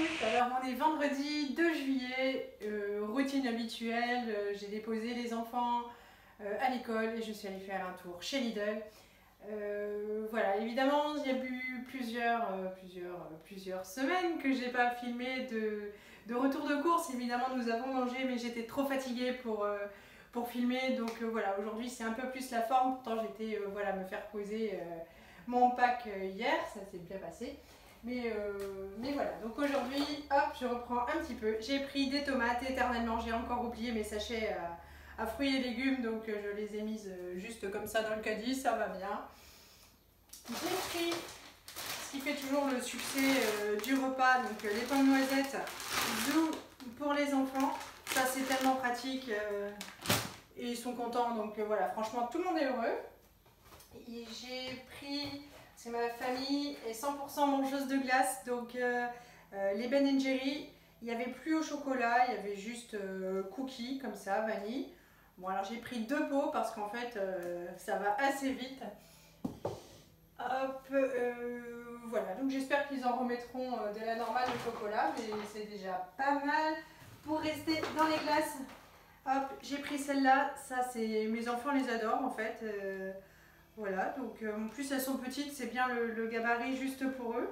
tous, alors on est vendredi 2 juillet, routine habituelle, j'ai déposé les enfants à l'école et je suis allée faire un tour chez Lidl. Voilà, évidemment il y a eu plusieurs semaines que j'ai pas filmé de retour de course. Évidemment nous avons mangé mais j'étais trop fatiguée pour filmer, donc voilà, aujourd'hui c'est un peu plus la forme. Pourtant j'étais voilà, me faire poser mon pack hier, ça s'est bien passé. Mais voilà, donc aujourd'hui, hop, je reprends un petit peu. J'ai pris des tomates, éternellement, j'ai encore oublié mes sachets à fruits et légumes, donc je les ai mises juste comme ça dans le caddie, ça va bien. J'ai pris ce qui fait toujours le succès du repas, donc les pommes noisettes doux pour les enfants. Ça c'est tellement pratique et ils sont contents, donc voilà, franchement tout le monde est heureux. J'ai pris... C'est ma famille est 100% mangeuse de glace, donc les Ben & Jerry, il n'y avait plus au chocolat, il y avait juste cookies comme ça, vanille. Bon alors j'ai pris 2 pots parce qu'en fait ça va assez vite. Hop, voilà, donc j'espère qu'ils en remettront de la normale au chocolat, mais c'est déjà pas mal pour rester dans les glaces. Hop, j'ai pris celle-là, ça c'est mes enfants les adorent en fait. Voilà, donc en plus elles sont petites, c'est bien le gabarit juste pour eux.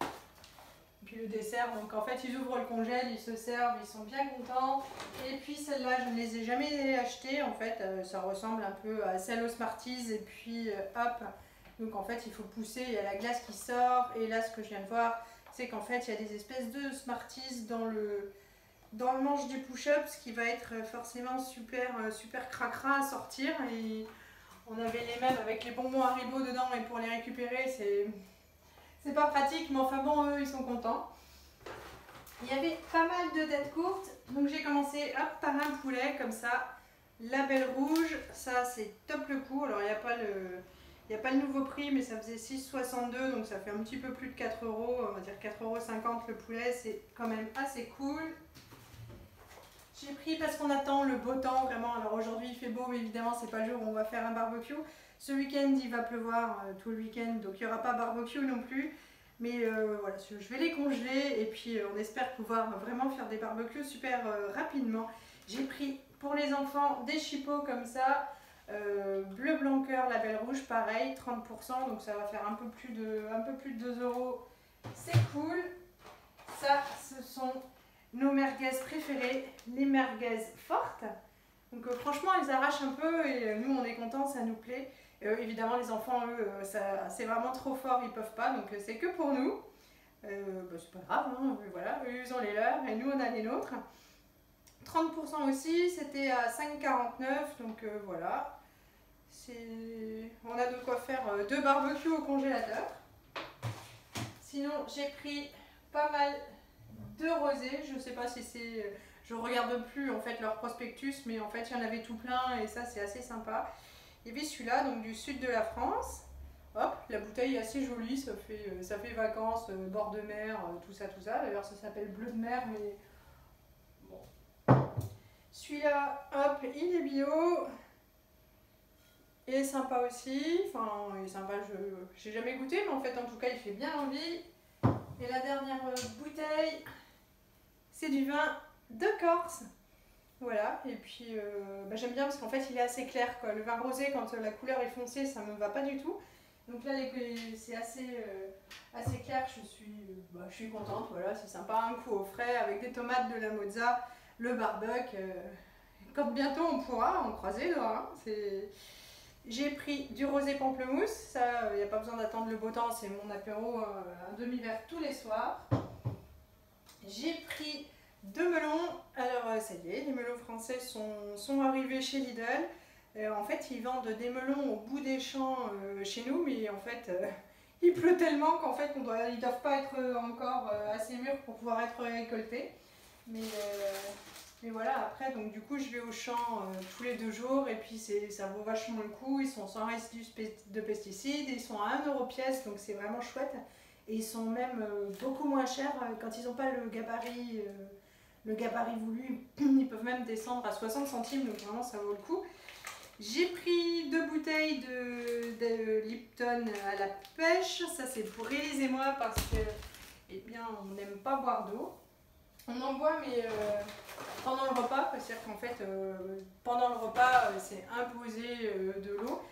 Et puis le dessert, donc en fait ils ouvrent le congèle, ils se servent, ils sont bien contents. Et puis celle-là, je ne les ai jamais achetées, en fait ça ressemble un peu à celle aux Smarties. Et puis hop, donc en fait il faut pousser, il y a la glace qui sort. Et là ce que je viens de voir, c'est qu'en fait il y a des espèces de Smarties dans le manche du push-up, ce qui va être forcément super cracra à sortir. Et on avait les mêmes avec les bonbons Haribo dedans, et pour les récupérer, c'est pas pratique, mais enfin bon, eux, ils sont contents. Il y avait pas mal de têtes courtes, donc j'ai commencé hop, par un poulet, comme ça. La Belle Rouge, ça c'est top le coup. Alors il n'y a pas le nouveau prix, mais ça faisait 6,62, donc ça fait un petit peu plus de 4 euros, on va dire 4,50 € le poulet, c'est quand même assez cool. J'ai pris parce qu'on attend le beau temps, vraiment. Alors aujourd'hui il fait beau, mais évidemment c'est pas le jour où on va faire un barbecue. Ce week-end il va pleuvoir tout le week-end, donc il n'y aura pas barbecue non plus. Mais voilà, je vais les congeler et puis on espère pouvoir vraiment faire des barbecues super rapidement. J'ai pris pour les enfants des chipots comme ça, bleu blanc cœur, la Belle Rouge, pareil, 30%, donc ça va faire un peu plus de 2 €. C'est cool. Ça, ce sont nos merguez préférées, les merguez fortes. Donc franchement, elles arrachent un peu et nous, on est contents, ça nous plaît. Évidemment, les enfants, eux, c'est vraiment trop fort, ils peuvent pas, donc c'est que pour nous. Bah, c'est pas grave, hein, voilà, eux, ils ont les leurs et nous, on a les nôtres. 30% aussi, c'était à 5,49 €, donc voilà. On a de quoi faire 2 barbecues au congélateur. Sinon, j'ai pris pas mal de rosés, je sais pas si c'est... Je regarde plus en fait leur prospectus, mais en fait il y en avait tout plein et ça c'est assez sympa. Il y avait celui-là, donc du sud de la France. Hop, la bouteille est assez jolie, ça fait vacances, bord de mer, tout ça. D'ailleurs ça s'appelle bleu de mer, mais bon. Celui-là, hop, il est bio. Et sympa aussi, enfin il est sympa, j'ai jamais goûté, mais en fait en tout cas il fait bien envie. Et la dernière bouteille, c'est du vin de Corse. Voilà, et puis bah, j'aime bien parce qu'en fait il est assez clair, quoi. Le vin rosé, quand la couleur est foncée, ça me va pas du tout. Donc là c'est assez clair, je suis contente, voilà, c'est sympa, un coup au frais avec des tomates, de la mozza, le barbecue. Quand bientôt on pourra en croiser les doigts, hein. J'ai pris du rosé pamplemousse, ça il n'y a pas besoin d'attendre le beau temps, c'est mon apéro, un demi-verre tous les soirs. J'ai pris 2 melons, alors ça y est, les melons français sont arrivés chez Lidl. En fait ils vendent des melons au bout des champs chez nous, mais en fait il pleut tellement qu'en fait ils ne doivent pas être encore assez mûrs pour pouvoir être récoltés. Mais voilà, après donc du coup je vais au champ tous les 2 jours et puis ça vaut vachement le coup. Ils sont sans résidus de pesticides, ils sont à 1 € pièce, donc c'est vraiment chouette. Et ils sont même beaucoup moins chers quand ils n'ont pas le gabarit voulu. Ils peuvent même descendre à 60 centimes, donc vraiment ça vaut le coup. J'ai pris 2 bouteilles de Lipton à la pêche. Ça c'est pour Élise et moi parce que eh bien, on n'aime pas boire d'eau. On en boit, mais pendant le repas, c'est-à-dire qu'en fait, pendant le repas, c'est imposé de l'eau.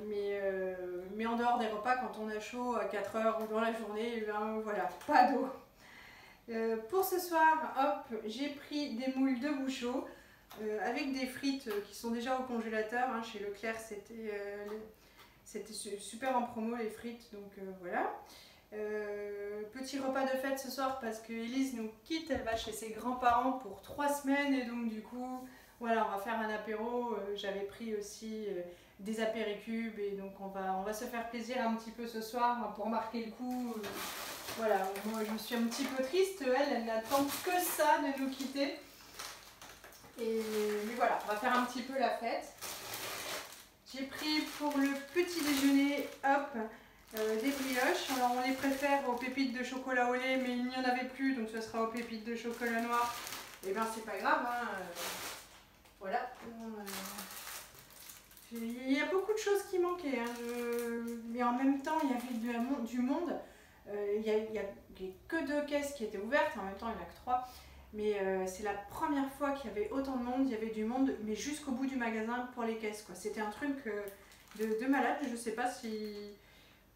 Mais en dehors des repas, quand on a chaud à 4 heures ou dans la journée, eh bien, voilà, pas d'eau. Pour ce soir, hop, j'ai pris des moules de Bouchot avec des frites qui sont déjà au congélateur. Hein, chez Leclerc, c'était super en promo les frites, donc voilà. Petit repas de fête ce soir parce que Elise nous quitte, elle va chez ses grands-parents pour 3 semaines et donc du coup, voilà, on va faire un apéro. J'avais pris aussi des apéricubes et donc on va se faire plaisir un petit peu ce soir hein, pour marquer le coup. Voilà, moi je suis un petit peu triste, elle n'attend que ça de nous quitter. Mais voilà, on va faire un petit peu la fête. J'ai pris pour le petit déjeuner, hop, des brioches. Alors on les préfère aux pépites de chocolat au lait, mais il n'y en avait plus, donc ce sera aux pépites de chocolat noir. Et bien c'est pas grave, hein, voilà. Il y a beaucoup de choses qui manquaient, hein, mais en même temps il y avait du monde. Il n'y a que 2 caisses qui étaient ouvertes, en même temps il n'y en a que 3. Mais c'est la première fois qu'il y avait autant de monde, il y avait du monde, mais jusqu'au bout du magasin pour les caisses. C'était un truc de malade, je ne sais pas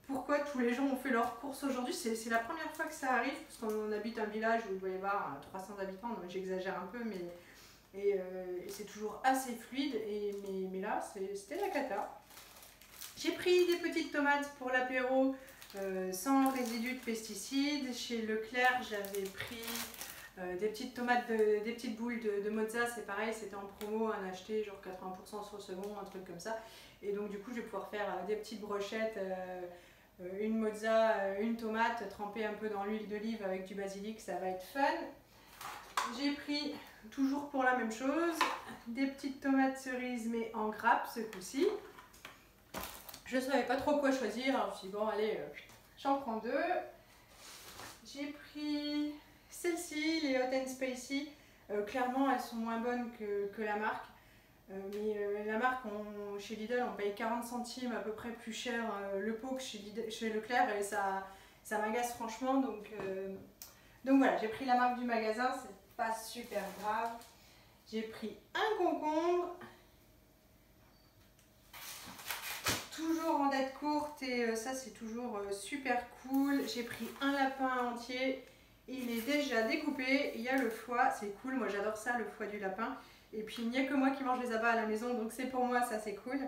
pourquoi tous les gens ont fait leurs courses aujourd'hui. C'est la première fois que ça arrive, parce qu'on habite un village où il doit y avoir 300 habitants, donc j'exagère un peu, et c'est toujours assez fluide, mais là c'était la cata. J'ai pris des petites tomates pour l'apéro, sans résidus de pesticides. Chez Leclerc, j'avais pris des petites tomates, des petites boules de mozza, c'est pareil, c'était en promo, un acheté genre 80% sur le second, un truc comme ça. Et donc du coup, je vais pouvoir faire des petites brochettes, une mozza, une tomate, trempée un peu dans l'huile d'olive avec du basilic, ça va être fun. J'ai pris, toujours pour la même chose, des petites tomates cerises, mais en grappe ce coup-ci. Je ne savais pas trop quoi choisir, alors je me suis dit bon allez, j'en prends 2. J'ai pris celles-ci, les Hot and Spicy. Clairement elles sont moins bonnes que la marque. Mais la marque, chez Lidl, on paye 40 centimes à peu près plus cher le pot que chez Leclerc et ça m'agace franchement. Donc voilà, j'ai pris la marque du magasin, c'est pas super grave. J'ai pris un concombre. Toujours en date courte et ça c'est toujours super cool. J'ai pris un lapin entier, il est déjà découpé, il y a le foie, c'est cool, moi j'adore ça, le foie du lapin. Et puis il n'y a que moi qui mange les abats à la maison, donc c'est pour moi, ça c'est cool.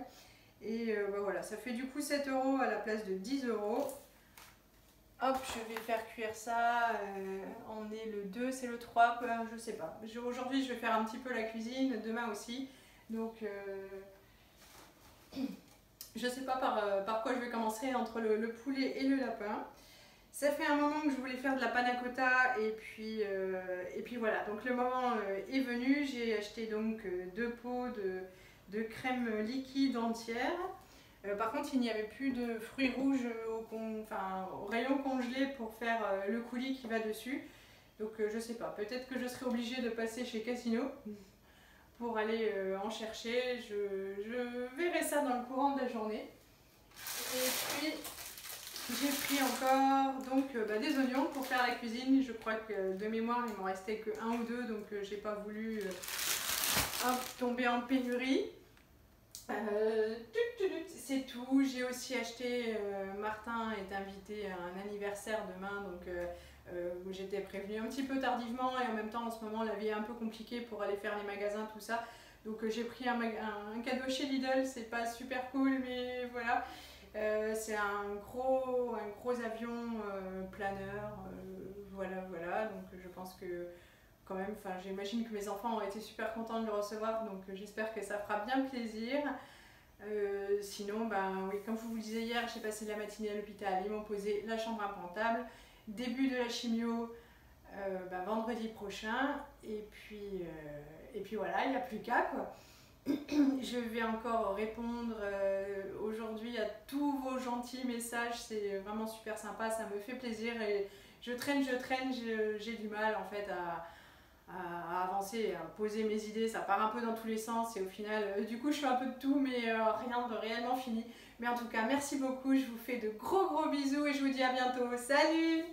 Et bah voilà, ça fait du coup 7 € à la place de 10 €. Hop, je vais faire cuire ça, on est le 2, c'est le 3, je sais pas. Aujourd'hui je vais faire un petit peu la cuisine, demain aussi, donc... je sais pas par quoi je vais commencer entre le poulet et le lapin. Ça fait un moment que je voulais faire de la panna cotta et puis voilà. Donc le moment est venu. J'ai acheté donc 2 pots de crème liquide entière. Par contre, il n'y avait plus de fruits rouges au rayon congelé pour faire le coulis qui va dessus. Donc je sais pas. Peut-être que je serai obligée de passer chez Casino pour aller en chercher. Je verrai ça dans le courant de la journée. Et puis j'ai pris encore donc, des oignons pour faire la cuisine. Je crois que de mémoire il m'en restait que 1 ou 2, donc j'ai pas voulu tomber en pénurie. C'est tout. J'ai aussi acheté, Martin est invité à un anniversaire demain, donc j'étais prévenue un petit peu tardivement et en même temps en ce moment la vie est un peu compliquée pour aller faire les magasins, tout ça. Donc j'ai pris un cadeau chez Lidl, c'est pas super cool mais voilà. C'est un gros avion planeur, voilà, donc je pense que quand même, j'imagine que mes enfants ont été super contents de le recevoir, donc j'espère que ça fera bien plaisir. Sinon, oui, comme je vous le disais hier, j'ai passé la matinée à l'hôpital, ils m'ont posé la chambre implantable, début de la chimio vendredi prochain, et puis voilà, il n'y a plus qu'à quoi. Je vais encore répondre aujourd'hui à tous vos gentils messages, c'est vraiment super sympa, ça me fait plaisir et je traîne, j'ai du mal en fait à avancer, à poser mes idées, ça part un peu dans tous les sens et au final du coup je fais un peu de tout mais rien de réellement fini. Mais en tout cas merci beaucoup, je vous fais de gros bisous et je vous dis à bientôt, salut!